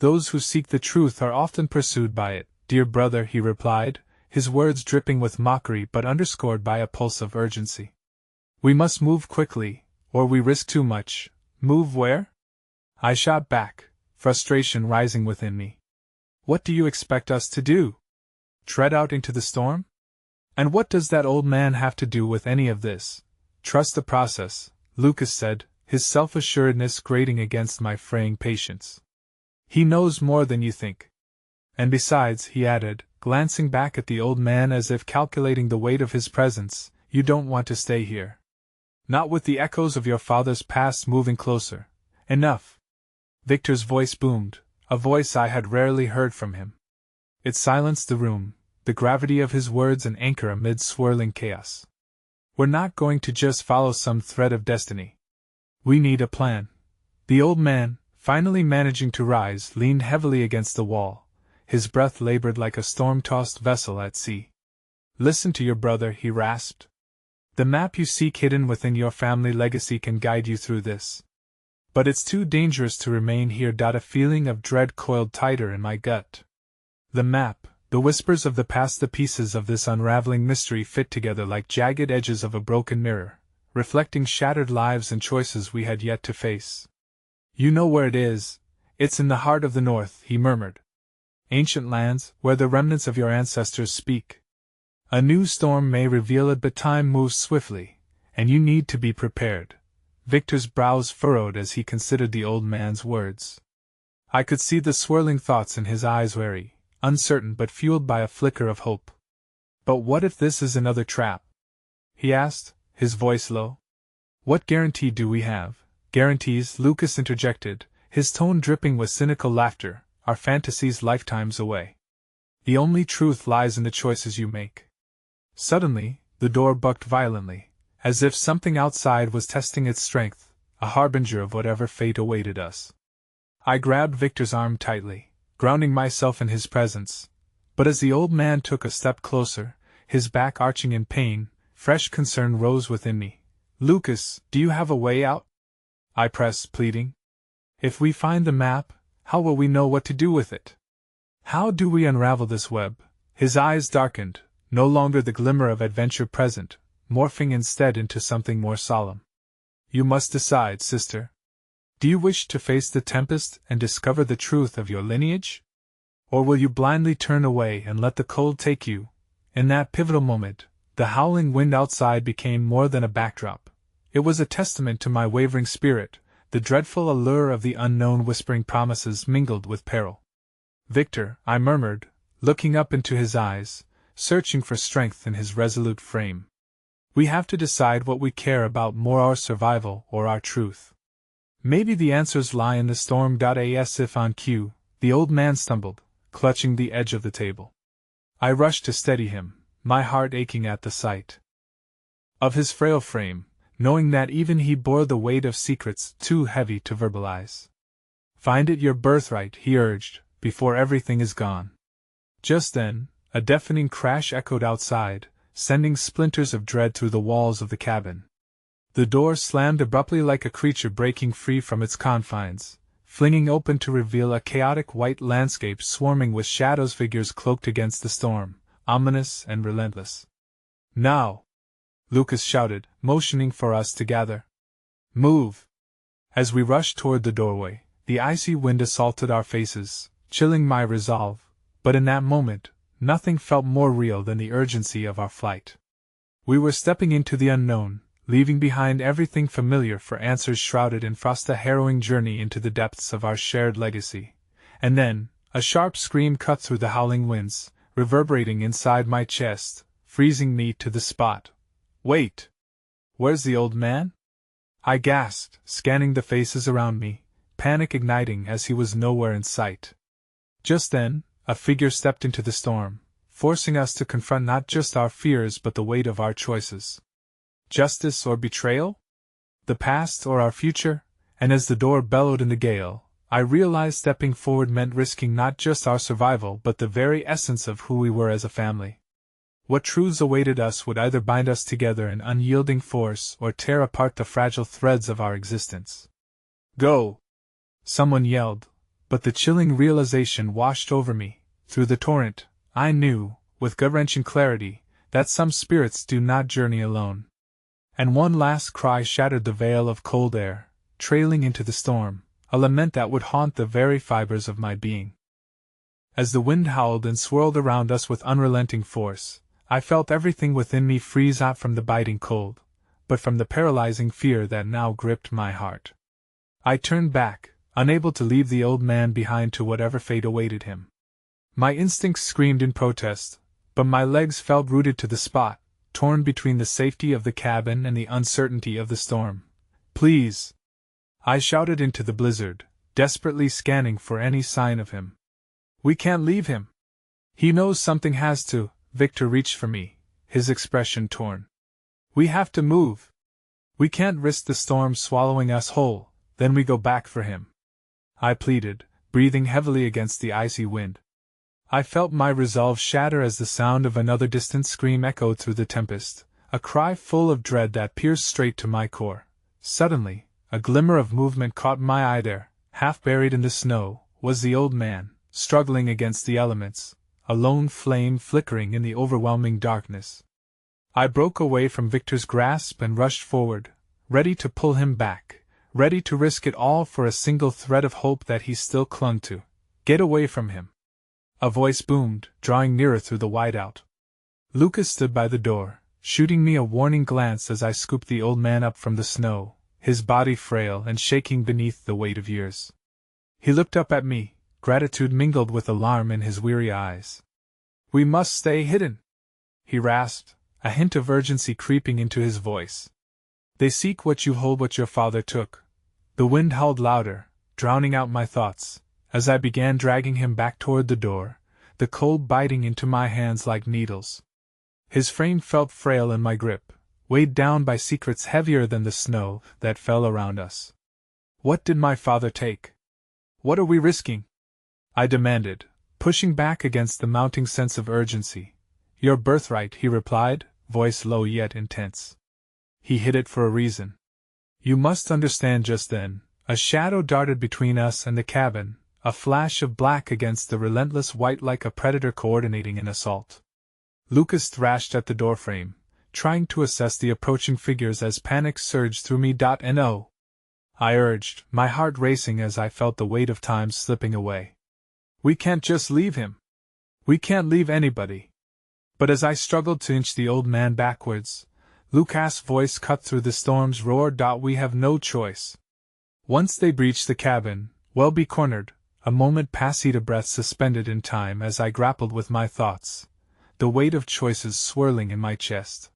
Those who seek the truth are often pursued by it, dear brother, he replied, his words dripping with mockery but underscored by a pulse of urgency. We must move quickly, or we risk too much. Move where? I shot back, frustration rising within me. What do you expect us to do? Tread out into the storm? And what does that old man have to do with any of this? Trust the process, Lucas said, his self-assuredness grating against my fraying patience. He knows more than you think. And besides, he added, glancing back at the old man as if calculating the weight of his presence. You don't want to stay here. Not with the echoes of your father's past moving closer. Enough. Victor's voice boomed, a voice I had rarely heard from him. It silenced the room, the gravity of his words an anchor amid swirling chaos. We're not going to just follow some thread of destiny. We need a plan. The old man, finally managing to rise, leaned heavily against the wall. His breath labored like a storm-tossed vessel at sea. Listen to your brother, he rasped. The map you seek hidden within your family legacy can guide you through this. But it's too dangerous to remain here. A feeling of dread coiled tighter in my gut. The map, the whispers of the past, the pieces of this unraveling mystery fit together like jagged edges of a broken mirror, reflecting shattered lives and choices we had yet to face. You know where it is. It's in the heart of the North, he murmured. Ancient lands, where the remnants of your ancestors speak. A new storm may reveal it, but time moves swiftly, and you need to be prepared. Victor's brows furrowed as he considered the old man's words. I could see the swirling thoughts in his eyes, wary, uncertain but fueled by a flicker of hope. But what if this is another trap? He asked, his voice low. What guarantee do we have? Guarantees, Lucas interjected, his tone dripping with cynical laughter, are fantasies lifetimes away. The only truth lies in the choices you make. Suddenly, the door bucked violently, as if something outside was testing its strength, a harbinger of whatever fate awaited us. I grabbed Victor's arm tightly, grounding myself in his presence, but as the old man took a step closer, his back arching in pain, fresh concern rose within me. Lucas, do you have a way out? I pressed, pleading. If we find the map, how will we know what to do with it? How do we unravel this web? His eyes darkened, no longer the glimmer of adventure present, morphing instead into something more solemn. You must decide, sister. Do you wish to face the tempest and discover the truth of your lineage? Or will you blindly turn away and let the cold take you? In that pivotal moment, the howling wind outside became more than a backdrop. It was a testament to my wavering spirit, the dreadful allure of the unknown whispering promises mingled with peril. Victor, I murmured, looking up into his eyes, searching for strength in his resolute frame. We have to decide what we care about more, our survival or our truth. Maybe the answers lie in the storm. As if on cue, the old man stumbled, clutching the edge of the table. I rushed to steady him, my heart aching at the sight of his frail frame, knowing that even he bore the weight of secrets too heavy to verbalize. Find it your birthright, he urged, before everything is gone. Just then, a deafening crash echoed outside, sending splinters of dread through the walls of the cabin. The door slammed abruptly like a creature breaking free from its confines, flinging open to reveal a chaotic white landscape swarming with shadows, figures cloaked against the storm, ominous and relentless. Now! Lucas shouted, motioning for us to gather. Move! As we rushed toward the doorway, the icy wind assaulted our faces, chilling my resolve, but in that moment, nothing felt more real than the urgency of our flight. We were stepping into the unknown, leaving behind everything familiar for answers shrouded in frost, a harrowing journey into the depths of our shared legacy. And then, a sharp scream cut through the howling winds, reverberating inside my chest, freezing me to the spot. Wait! Where's the old man? I gasped, scanning the faces around me, panic igniting as he was nowhere in sight. Just then, a figure stepped into the storm, forcing us to confront not just our fears but the weight of our choices. Justice or betrayal? The past or our future? And as the door bellowed in the gale, I realized stepping forward meant risking not just our survival but the very essence of who we were as a family. What truths awaited us would either bind us together in unyielding force or tear apart the fragile threads of our existence. Go! Someone yelled, but the chilling realization washed over me. Through the torrent, I knew, with gut-wrenching clarity, that some spirits do not journey alone. And one last cry shattered the veil of cold air, trailing into the storm, a lament that would haunt the very fibers of my being. As the wind howled and swirled around us with unrelenting force, I felt everything within me freeze, not from the biting cold, but from the paralyzing fear that now gripped my heart. I turned back, unable to leave the old man behind to whatever fate awaited him. My instincts screamed in protest, but my legs felt rooted to the spot, torn between the safety of the cabin and the uncertainty of the storm. Please! I shouted into the blizzard, desperately scanning for any sign of him. We can't leave him! He knows something has to. Victor reached for me, his expression torn. We have to move! We can't risk the storm swallowing us whole, then we go back for him. I pleaded, breathing heavily against the icy wind. I felt my resolve shatter as the sound of another distant scream echoed through the tempest, a cry full of dread that pierced straight to my core. Suddenly, a glimmer of movement caught my eye. There, half buried in the snow, was the old man, struggling against the elements, a lone flame flickering in the overwhelming darkness. I broke away from Victor's grasp and rushed forward, ready to pull him back, ready to risk it all for a single thread of hope that he still clung to. Get away from him! A voice boomed, drawing nearer through the whiteout. Lucas stood by the door, shooting me a warning glance as I scooped the old man up from the snow, his body frail and shaking beneath the weight of years. He looked up at me, gratitude mingled with alarm in his weary eyes. We must stay hidden, he rasped, a hint of urgency creeping into his voice. They seek what you hold, what your father took. The wind howled louder, drowning out my thoughts, as I began dragging him back toward the door, the cold biting into my hands like needles. His frame felt frail in my grip, weighed down by secrets heavier than the snow that fell around us. What did my father take? What are we risking? I demanded, pushing back against the mounting sense of urgency. Your birthright, he replied, voice low yet intense. He hid it for a reason. You must understand. Just then, a shadow darted between us and the cabin, a flash of black against the relentless white like a predator coordinating an assault. Lucas thrashed at the doorframe, trying to assess the approaching figures as panic surged through me. No! I urged, my heart racing as I felt the weight of time slipping away. We can't just leave him. We can't leave anybody. But as I struggled to inch the old man backwards, Lucas' voice cut through the storm's roar. We have no choice. Once they breached the cabin, we'll be cornered. A moment passed, a breath suspended in time as I grappled with my thoughts, the weight of choices swirling in my chest.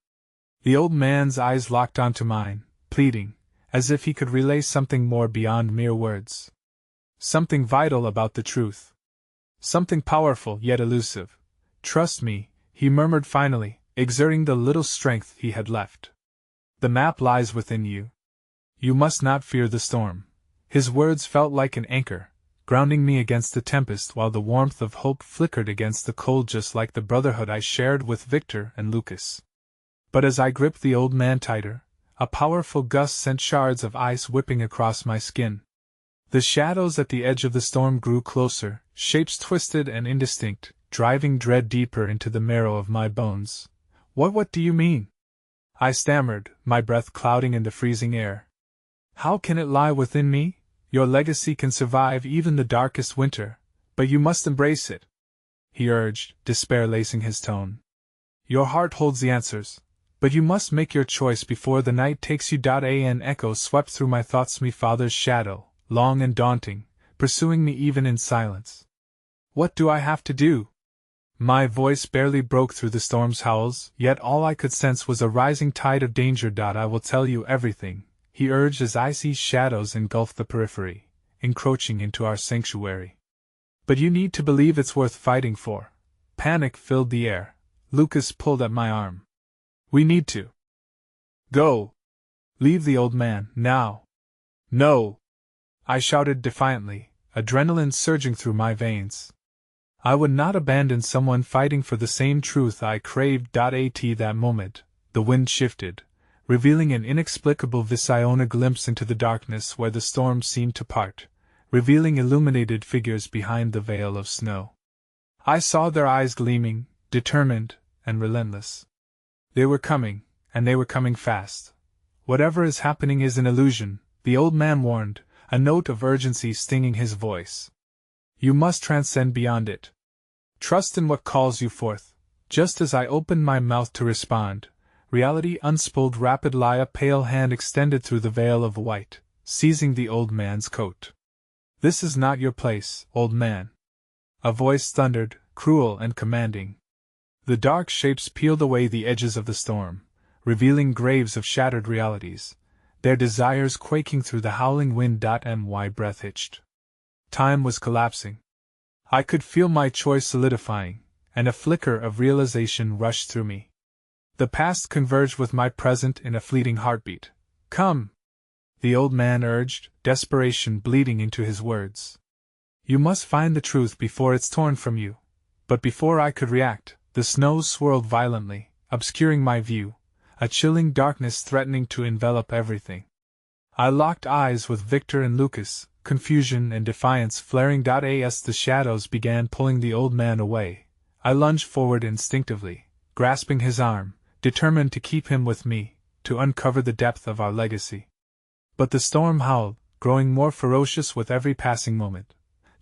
The old man's eyes locked onto mine, pleading, as if he could relay something more beyond mere words. Something vital about the truth. Something powerful yet elusive. Trust me, he murmured finally, exerting the little strength he had left. The map lies within you. You must not fear the storm. His words felt like an anchor, grounding me against the tempest while the warmth of hope flickered against the cold, just like the brotherhood I shared with Victor and Lucas. But as I gripped the old man tighter, a powerful gust sent shards of ice whipping across my skin. The shadows at the edge of the storm grew closer, shapes twisted and indistinct, driving dread deeper into the marrow of my bones. What do you mean? I stammered, my breath clouding in the freezing air. How can it lie within me? Your legacy can survive even the darkest winter, but you must embrace it, he urged, despair lacing his tone. Your heart holds the answers, but you must make your choice before the night takes you. An echo swept through my thoughts, my father's shadow, long and daunting, pursuing me even in silence. What do I have to do? My voice barely broke through the storm's howls, yet all I could sense was a rising tide of danger. I will tell you everything, he urged as icy shadows engulfed the periphery, encroaching into our sanctuary. But you need to believe it's worth fighting for. Panic filled the air. Lucas pulled at my arm. We need to go. Leave the old man, now. No! I shouted defiantly, adrenaline surging through my veins. I would not abandon someone fighting for the same truth I craved. At that moment, the wind shifted, revealing an inexplicable vision, a glimpse into the darkness where the storm seemed to part, revealing illuminated figures behind the veil of snow. I saw their eyes gleaming, determined, and relentless. They were coming, and they were coming fast. Whatever is happening is an illusion, the old man warned, a note of urgency stinging his voice. You must transcend beyond it. Trust in what calls you forth. Just as I opened my mouth to respond, reality unspooled rapidly. A pale hand extended through the veil of white, seizing the old man's coat. This is not your place, old man. A voice thundered, cruel and commanding. The dark shapes peeled away the edges of the storm, revealing graves of shattered realities, their desires quaking through the howling wind. My breath hitched. Time was collapsing. I could feel my choice solidifying, and a flicker of realization rushed through me. The past converged with my present in a fleeting heartbeat. Come! The old man urged, desperation bleeding into his words. You must find the truth before it's torn from you. But before I could react, the snow swirled violently, obscuring my view, a chilling darkness threatening to envelop everything. I locked eyes with Victor and Lucas, confusion and defiance flaring. As the shadows began pulling the old man away, I lunged forward instinctively, grasping his arm, determined to keep him with me, to uncover the depth of our legacy. But the storm howled, growing more ferocious with every passing moment.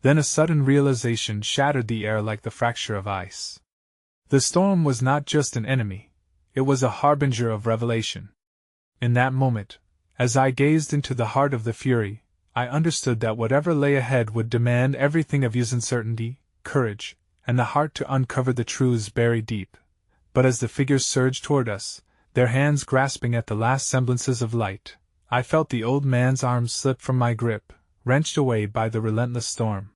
Then a sudden realization shattered the air like the fracture of ice. The storm was not just an enemy, it was a harbinger of revelation. In that moment, as I gazed into the heart of the fury, I understood that whatever lay ahead would demand everything of us: uncertainty, courage, and the heart to uncover the truths buried deep. But as the figures surged toward us, their hands grasping at the last semblances of light, I felt the old man's arms slip from my grip, wrenched away by the relentless storm.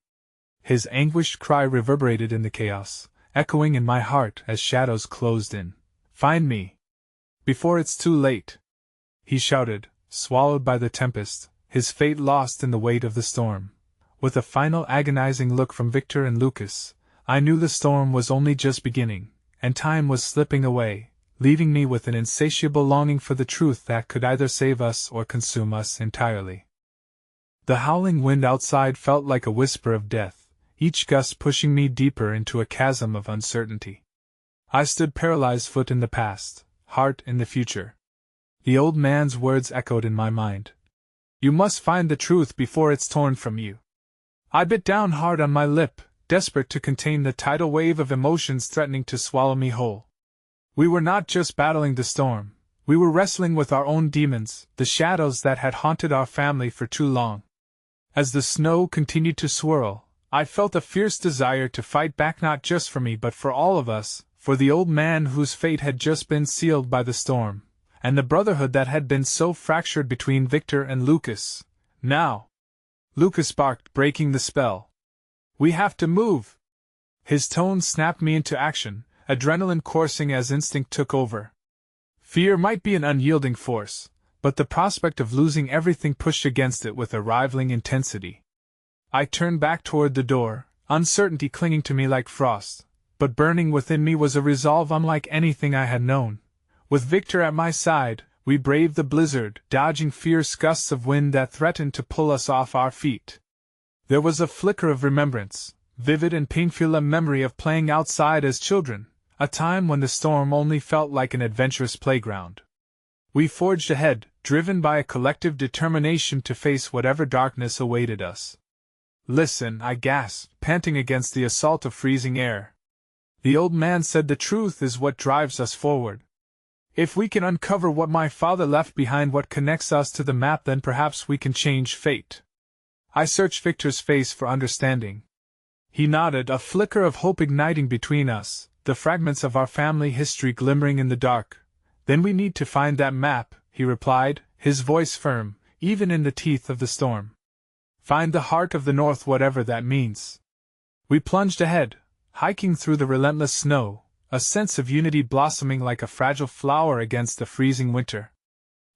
His anguished cry reverberated in the chaos, echoing in my heart as shadows closed in. Find me! Before it's too late! He shouted, swallowed by the tempest, his fate lost in the weight of the storm. With a final agonizing look from Victor and Lucas, I knew the storm was only just beginning, and time was slipping away, leaving me with an insatiable longing for the truth that could either save us or consume us entirely. The howling wind outside felt like a whisper of death, each gust pushing me deeper into a chasm of uncertainty. I stood paralyzed, foot in the past, heart in the future. The old man's words echoed in my mind. You must find the truth before it's torn from you. I bit down hard on my lip, desperate to contain the tidal wave of emotions threatening to swallow me whole. We were not just battling the storm, we were wrestling with our own demons, the shadows that had haunted our family for too long. As the snow continued to swirl, I felt a fierce desire to fight back, not just for me but for all of us, for the old man whose fate had just been sealed by the storm, and the brotherhood that had been so fractured between Victor and Lucas. Now! Lucas barked, breaking the spell. We have to move! His tone snapped me into action, adrenaline coursing as instinct took over. Fear might be an unyielding force, but the prospect of losing everything pushed against it with a rivaling intensity. I turned back toward the door, uncertainty clinging to me like frost, but burning within me was a resolve unlike anything I had known. With Victor at my side, we braved the blizzard, dodging fierce gusts of wind that threatened to pull us off our feet. There was a flicker of remembrance, vivid and painful, a memory of playing outside as children, a time when the storm only felt like an adventurous playground. We forged ahead, driven by a collective determination to face whatever darkness awaited us. Listen, I gasped, panting against the assault of freezing air. The old man said the truth is what drives us forward. If we can uncover what my father left behind, what connects us to the map, then perhaps we can change fate. I searched Victor's face for understanding. He nodded, a flicker of hope igniting between us, the fragments of our family history glimmering in the dark. Then we need to find that map, he replied, his voice firm, even in the teeth of the storm. Find the heart of the North, whatever that means. We plunged ahead, hiking through the relentless snow, a sense of unity blossoming like a fragile flower against the freezing winter.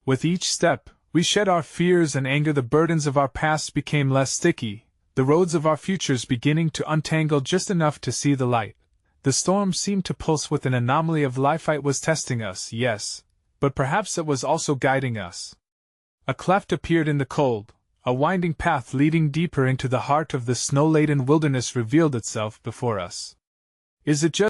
With each step, we shed our fears and anger, the burdens of our past became less sticky, the roads of our futures beginning to untangle just enough to see the light. The storm seemed to pulse with an anomaly of life. It was testing us, yes, but perhaps it was also guiding us. A cleft appeared in the cold, a winding path leading deeper into the heart of the snow-laden wilderness revealed itself before us. Is it just